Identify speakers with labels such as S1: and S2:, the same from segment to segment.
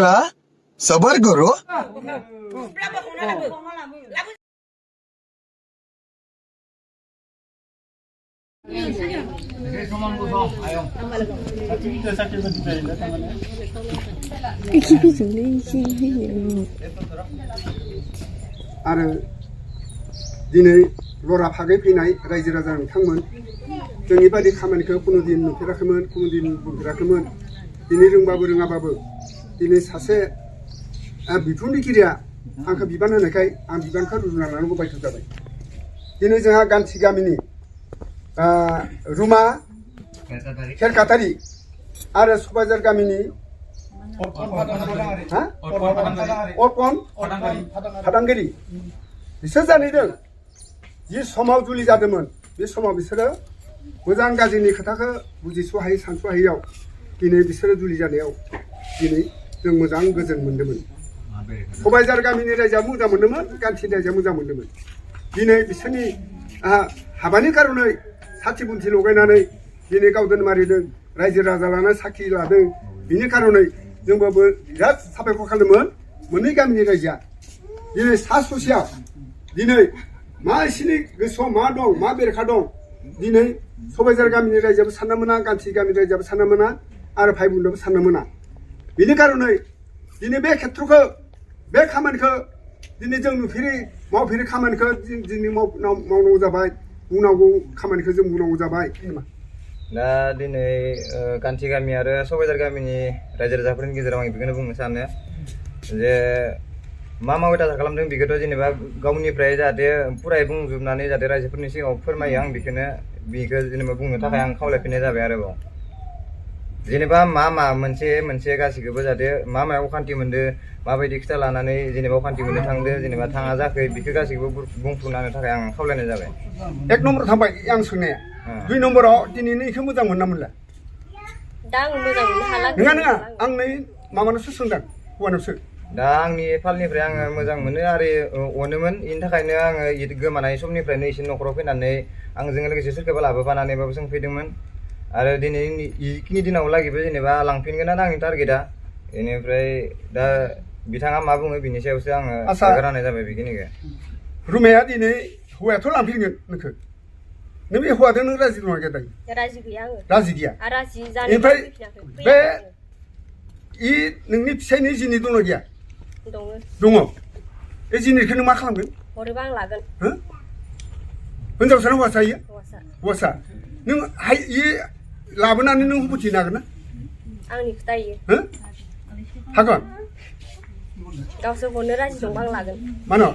S1: जरा सबर करो
S2: आरो दिनै लरा फागै फैनाय रायजो राजा नोंथांमोन जोंनि बायदि खामानिखौ कुनु दिन नुफेराखैमोन कुनु दिन बुंफेराखैमोन दिनै रोंबाबो रोङाबाबो दिनै सासे बिथोनगिरिया आंखौ बिबान होनायखाय आं बिबानखौ रुजुना लानांगौ बायथ' जाबाय दिनै जोंहा गान्थि गामिनि रुमा खेरखातारि आरो सबाइजार गामिनि अर्पन फादांगिरि बिसोर जानायदों जि समाव जुलि जादोंमोन बे समाव बिसोरो मोजां गाज्रिनि खोथाखौ बुजिस'हायै सानस'हायैयाव दिनै बिसोरो जुलि जानायाव दिनै जों मोजां गोजोन मोन्दोंमोन सबाइजार गामिनि रायजोआ मोजां मोन्दोंमोन गान्थि रायजोआ मोजां मोन्दोंमोन दिनै बिसोरनि हाबानि खार'नै साथि बुन्थि लगायनानै दिनै गावदोन मारिदों रायजो राजा लानानै साखि लादों बिनि खार'नै जोंबो बिराद साबायखर खालामदोंमोन मोननै गामिनि रायजोआ दिनै सा ससेयाव दिनै मा एसेनि गोसोआव मा दं मा बेरेखा दं दिनै सबाइजार गामिनि रायजोआबो सानना मोना गान्थि गामिनि रायजोआबो सानना मोना आरो भाइ बुन्दाबो सानना मोना बिनि खार'नै दिनै बे खेत्र'खौ बे खामानिखौ दिनै जों नुफेरि मावफेरि खामानिखौ दिनै मावनांगौ जाबाय बुंनांगौ खामानिखौ जों बुंनांगौ जाबाय
S3: दा दिनै गान्थि गामि आरो सबाइजार गामिनि रायजो राजाफोरनि गेजेराव आं बेखौनो बुंनो सानो जे मा अयथासार खालामदों बेखौथ' जेनेबा गावनिफ्राय जाहाथे फुरायै बुंजोबनानै जाहाथे रायजोफोरनि सिगाङाव फोरमायो आं बेखौ जेनेबा बुंनो थाखाय आं खावलायफिननाय जाबाय आरोबाव जेनेबा मा मोनसे गासिखौबो जाहाथे मायाव अखान्थि मोनदों माबायदि खोथा लानानै जेनेबा अखान्थि मोननो थांदों जेनेबा थाङा जाखै बेखौ गासैखौबो बुंफुंनो थाखाय आं खावलायनाय जाबाय
S2: एक नम्बर थांबाय आं सोंनाया दुइ नम्बराव दिनैनो इखौ मोजां मोनना मोनला
S4: दा आं मोजां मोननो हाला
S2: नङा आं नै माबानावसो सोंदों हौवानावसो
S3: दा आंनि फालनिफ्राय आङो मोजां मोनो आरो अनोमोन बेनि थाखायनो आङो गोमानाय समनिफ्रायनो एसे न'खराव फैनानै आंजों लोगोसे सोरखौबा लाबोफानानैबाबो सोंफैदोंमोन आरो दिनै इखिनि दिनाव लागिबो जेनेबा लांफिनगोनानो आंनि टारगेटआ बेनिफ्राय दा बिथाङा मा बुङो बिनि सायावसो आङो होनाय जाबाय बेखिनिखौ
S2: रुमाया दिनै हौवायाथ' लांफिनगोन नोंखौ नों बे हौवाजों नों राजि दं गैया दायो
S4: राजि गैया आङो
S2: राजि गैया
S4: राजि जानो
S2: ओमफ्राय बे नोंनि फिसायनि जिनिस दङ गैया दङ बे जिनिसखौ नों मा खालामगोन
S4: हरोबा आं लागोन
S2: हिनजावसा हौवासा इयो हौवासा नों लाबोनानै नों हुबुथिनो हागोन ना
S4: आंनि खोथा इयो
S2: हागोन
S4: गावसोर हरनो राजि दंबा आं लागोन
S2: मानो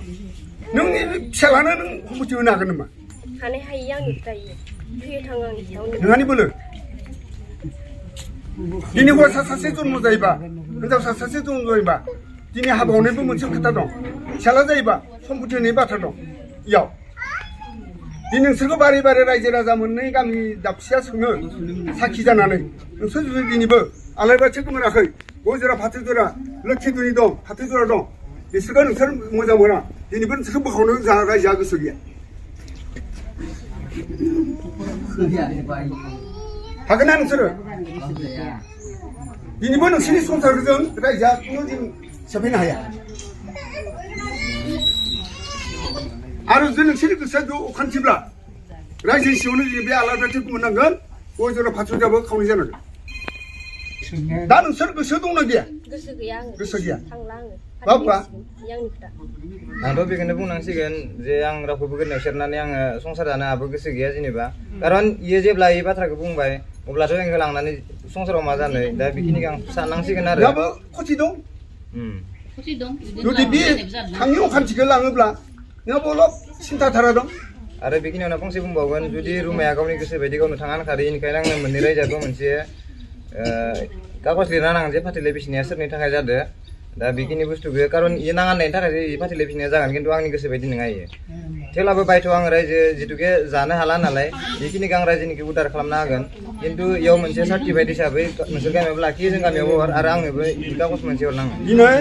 S2: नोंनि फिसालानो नों हुबुथि होनो हागोन नामा
S4: हानाय हायि आंनि खोथा इयो फैयो थाङो आंनि सायाव
S2: नोंहानि बोलो दिनै हौवासा सासे जन्म जायोबा हिनजावसा सासे जन्म जायोबा दिनै हाबा हरनायबो मोनसे खोथा दं फिसाला जायोबा सम्पति होनाय बाथ्रा दं इयाव दिनै नोंसोरखौ बारे बारे रायजो राजा मोननै गामि दाबसेया सोङो साखि जानानै नोंसोर जुदि दिनैबो आलाय बाथि गोमोराखै गय जरा फाथो जरा लोखि दुनि दं फाथो जरा दं बिसोरखौ नोंसोर मोजां मोना दिनैबो नोंसोरखौ बोखावनो रायजोआ गोसो गैया हागोन ना नोंसोरो दिनैबो नोंसोरनि संसारजों रायजोआ खुनु दिन सेफायनो हाया आरो जुदि नोंसोरनि गोसोआ ज' अखान्थिब्ला रायजोनि सिङावनो दिनै बे आलाय बाथिखौ मोननांगोन गय जरा फाथो जराबो खावनाय जानांगोन दा नोंसोर गोसो दंना गैया
S4: गोसो गैया आङो
S2: गोसो गैया
S4: थांला आङो
S2: बाबा
S4: आंनि खोथा
S3: आंथ' बेखौनो बुंनांसिगोन जे आं रावखौबो गोदोनायाव सेरनानै आङो संसार जानो आहाबो गोसो गैया जेनेबा खारन इयो जेब्ला बे बाथ्राखौ बुंबाय अब्लाथ' आंखौ लांनानै संसाराव मा जानो दा बेखिनिखौ आं साननांसिगोन आरो
S2: दाबो खथि दं जुदि बे थांनि अखान्थिखौ लाङोब्ला नोंहाबो अलप सिन्था धारा दं
S3: आरो बेखिनि उनाव फंसे बुंबावगोन जुदि रुमाया गावनि गोसो बायदि गावनो थाङा होनखादो बेनिखायनो आंनो मोननै रायजोआथ' मोनसे कागज लिरना नांगोन जे फाथैलाइ बिसिनाया सोरनि थाखाय जादों दा बेखिनि बुस्थुखौ खारन इयो नाङा होननायनि थाखाय फाथैलाइ बिसिनाया जागोन खिन्थु आंनि गोसो बायदि नङा इयो थेवब्लाबो बायथ' आं रायजो जिथुके जानो हाला नालाय बेखिनिखौ आं रायजोनिखौ उदार खालामनो हागोन खिन्थु इयाव मोनसे सार्टिफाइड हिसाबै नोंसोर गामियावबो लाखियो जों गामियावबो हर आरो आंनोबो कागज मोनसे हरनांगोन
S2: दिनै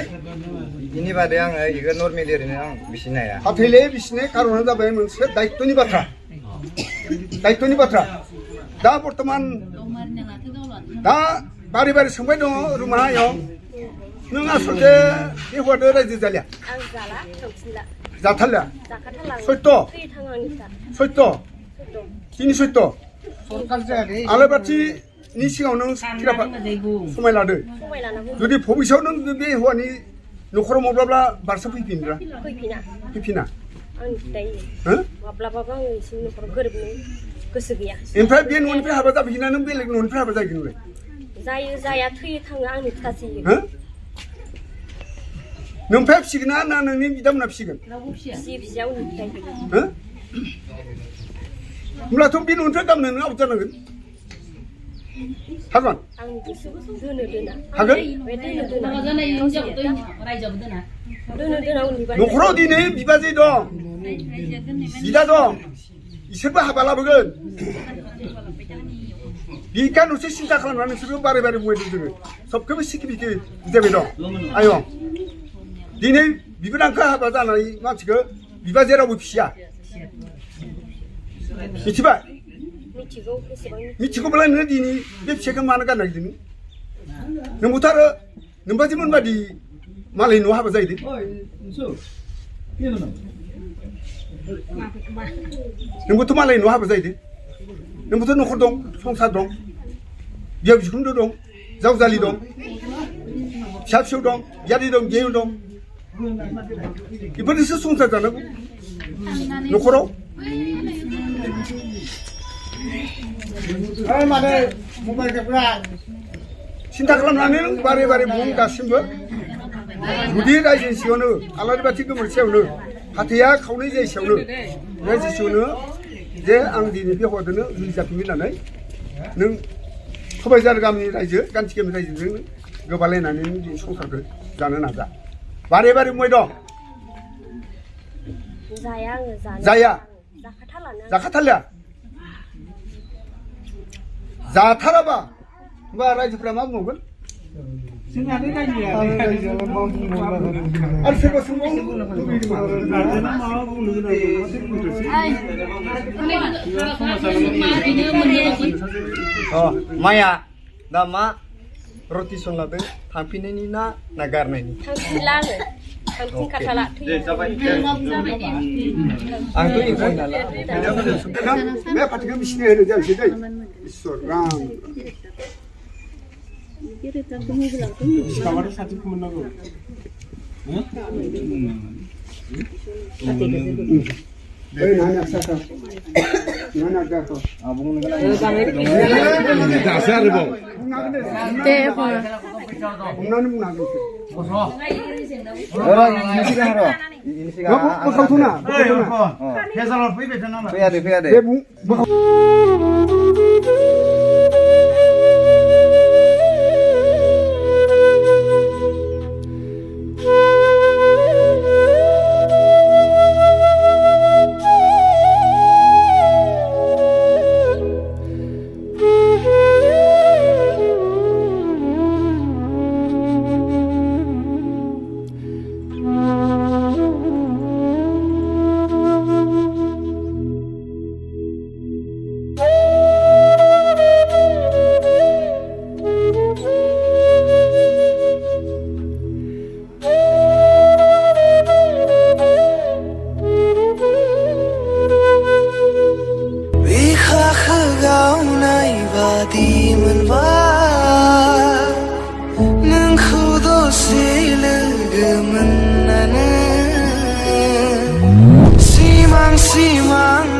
S3: बेनि बादै आङो बेखौ नर्मेलि ओरैनो आं बिसिनो हाया
S2: फाथैलाइ बिसिनाय खारना जाबाय मोनसे दायित्वनि बाथ्रा दा बर्तमान दा बारे बारे सोंबाय दङ रुमायाव नों आसलते बे हौवादो रायजो जालिया
S4: आं जाला थांफिनला
S2: जाथारलिया
S4: जाखाथारला आं।
S2: सयत'
S4: थैयो थाङो आंनि फिसा
S2: सयत' दिनै सयत' आलाबाथिनि सिगाङाव नों खिराफा समाय लादो
S4: समाय लानांगौ
S2: जुदि भबिसआव नों बे हौवानि न'खराव माब्लाबा बारसा फैफिनब्ला
S4: फैफिना
S2: फैफिना
S4: आंनि दायो
S2: हो
S4: माब्लाबाबो आं एसे न'खराव गोरोबनो गोसो गैया
S2: ओमफ्राय बे न'निफ्राय हाबा जाफैना नों बेलेग न'निफ्राय हाबा जाहैगोन नोंलाय
S4: जायो जाया थैयो थाङो आंनि फिसासो इयो
S2: हो नोमफाया फिसिगोन ना नोंनि बिदामोना फिसिगोन
S4: फिसिया उननि फिसाय
S2: हो होमब्लाथ' बे न'निफ्राय गाबोन नों आउट जानांगोन हागोन
S4: आंनि गोसो दोना
S2: हागोन
S4: बे दोनो उननि बाथ्रा
S2: न'खराव दिनै बिबाजै दं बिदा दं इसोरबो हाबा लाबोगोन बिखानोसो सिन्था खालामनानै नोंसोरबो बारे बारे बुंबाय दं जोङो सबखौबो सिखिबिखि बुजायबाय दं आयं दिनै बिबोनांखो हाबा जानाय मानसिखौ बिबाजै रावबो फिसिया मिथिबाय
S4: मिथिगौ एसेबां
S2: मिथिगौब्ला नोङो दिनै बे फिसाखौ मानो गाननो नागिरदों नोंबोथ' आरो नोंबाजैमोन बादि मालाय न'आव हाबा जाहैदों नोंबोथ' मालाय न'आव हाबा जाहैदों नोंबोथ' न'खर दं संसार दं बिहाव बिखुनजो दं जावजालि दं फिसा फिसौ दं बियादै दं बियायं दं बेफोरजोंसो संसार जानांगौ न'खराव सिन्था खालामनानै नों बारे बारे बुं दासिमबो जुदि रायजोनि सिगाङावनो आलारि बाथि गोमोरसेयावनो फाथैया खावनै जायसेयावनो रायजोसेयावनो जे आं दिनै बे हौवादोनो जुलि जाफिनगोन होननानै नों सबायझार गामिनि रायजो गान्थि गामिनि रायजोजों गोबालायनानै नों दिनै संसारखौ जानो नाजा बारे बारे बुंबाय दं
S4: जाया आङो
S2: जाया
S4: जाखाथारलानो
S2: जाखाथारलिया जाथाराबा होमबा रायजोफ्रा मा बुंगोन आरो सोरबा सोंबावनो माया दा मा रति संलादों थांफिननायनि ना गारनायनि
S4: थांफिनला आङो थांफिनखाथारला
S2: आंथ' एम्फौ नालाय बे फाथैखौ बिसिनो होनो जायासै दै इसोर राम
S5: सिखाबाथ' साथिखौ मोननांगौ
S2: ओइ नानि आसाखौ नानि आगाखौ
S5: दासो आरोबाव
S4: दे
S2: हमनानै बुंनो हागोन
S3: बोखावथ'ना फैयादे
S2: दे बुं
S6: Simang